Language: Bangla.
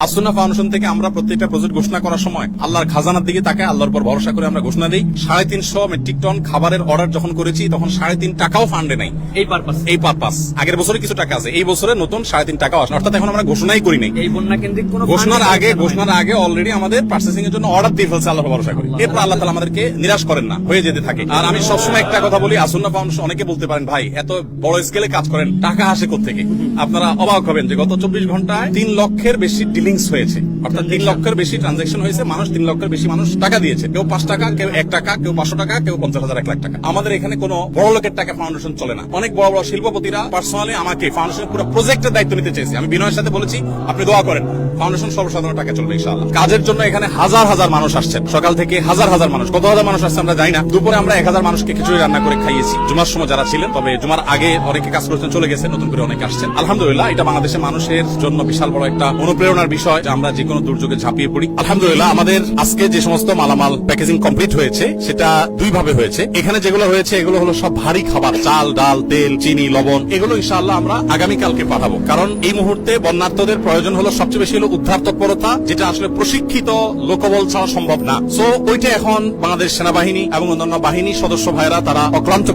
আসুন্নাহ ফাউন্ডেশন থেকে আমরা প্রত্যেকটা প্রজেক্ট ঘোষণা করার সময় আল্লাহর খাজানার দিকে তাকায়, আল্লাহর উপর ভরসা করে আমরা ঘোষণা দিই। 350 মেট্রিক টন খাবারের অর্ডার যখন করেছি তখন 3.5 টাকাও ফান্ডে নাই। এই পারপাস আগের বছরে কিছু টাকা আছে, এই বছরে নতুন 3.5 টাকাও আসে, অর্থাৎ এখন আমরা ঘোষণাই করি নাই। এই বন্যা কেন্দ্রিক কোনো ঘোষণার আগে অলরেডি আমাদের পার্চেসিং এর জন্য অর্ডার দিয়ে ফেলছে, আল্লাহর ভরসা করি। এরপর আল্লাহ তাআলা আমাদেরকে নিরাশ করেন না, হয়ে যেতে থাকে। আর আমি সবসময় একটা কথা বলি, আসুন্নাহ ফাউন্ডেশন, অনেকে বলতে পারেন ভাই এত বড় স্কেলে কাজ করেন, টাকা আসে কোত্থেকে? আপনারা অবাক হবেন যে গত 24 ঘন্টায় 3 লক্ষের বেশি ডিলিংস হয়েছে, অর্থাৎ 3 লক্ষের বেশি ট্রানজাকশন হয়েছে। মানুষ 3 লক্ষের বেশি মানুষ টাকা দিয়েছে, কেউ 5 টাকা, কেউ 1 টাকা, কেউ 500 টাকা, কেউ 50,000, 1 লাখ টাকা। আমাদের এখানে কোনো বড় লোকের টাকা ফাউন্ডেশন চলে না। অনেক বড় বড় শিল্পপতিরা পার্সোনালি আমাকে ফাউন্ডেশনের পুরো প্রজেক্টের দায়িত্ব নিতে চেয়েছে। আমি বিনয়ের সাথে বলেছি আপনি দোয়া করেন, ফাউন্ডেশন সর্বসাধারণ টাকা চলবে ইনশাআল্লাহ। কাজের জন্য এখানে হাজার হাজার মানুষ আসছেন, সকাল থেকে হাজার হাজার মানুষ, কত হাজার মানুষ আসছে আমরা জানি না। দুপুরে আমরা 1000 মানুষকে খিচুড়ি রান্না করে খাইয়েছি, জুমার সময় যারা ছিলেন। তবে জুমার আগে অনেকে কাজ করছেন, চলে গেছে, নতুন করে অনেকে আসছেন। আলহামদুলিল্লাহ, এটা বাংলাদেশের মানুষের জন্য বিশাল বড় একটা অনুপ্রেরণার বিষয় যে আমরা যে কোনো দুর্যোগে ঝাঁপিয়ে পড়ি। আলহামদুলিল্লাহ, আমাদের আজকে যে সমস্ত মালামাল প্যাকেজিং কমপ্লিট হয়েছে সেটা 2 ভাবে হয়েছে। এখানে যেগুলো হয়েছে এগুলো হলো সব ভারী খাবার, চাল, ডাল, তেল, চিনি, লবণ, এগুলো ইনশাআল্লাহ আমরা আগামীকালকে পাঠাবো। কারণ এই মুহূর্তে বন্যার্তদের প্রয়োজন হলো সবচেয়ে বেশি হলো উদ্ধার তৎপরতা, যেটা আসলে প্রশিক্ষিত লোকবল ছাড়া সম্ভব না। সো ওইটা এখন বাংলাদেশ সেনাবাহিনী এবং অন্যান্য বাহিনী সদস্য ভাইরা তারা অক্লান্ত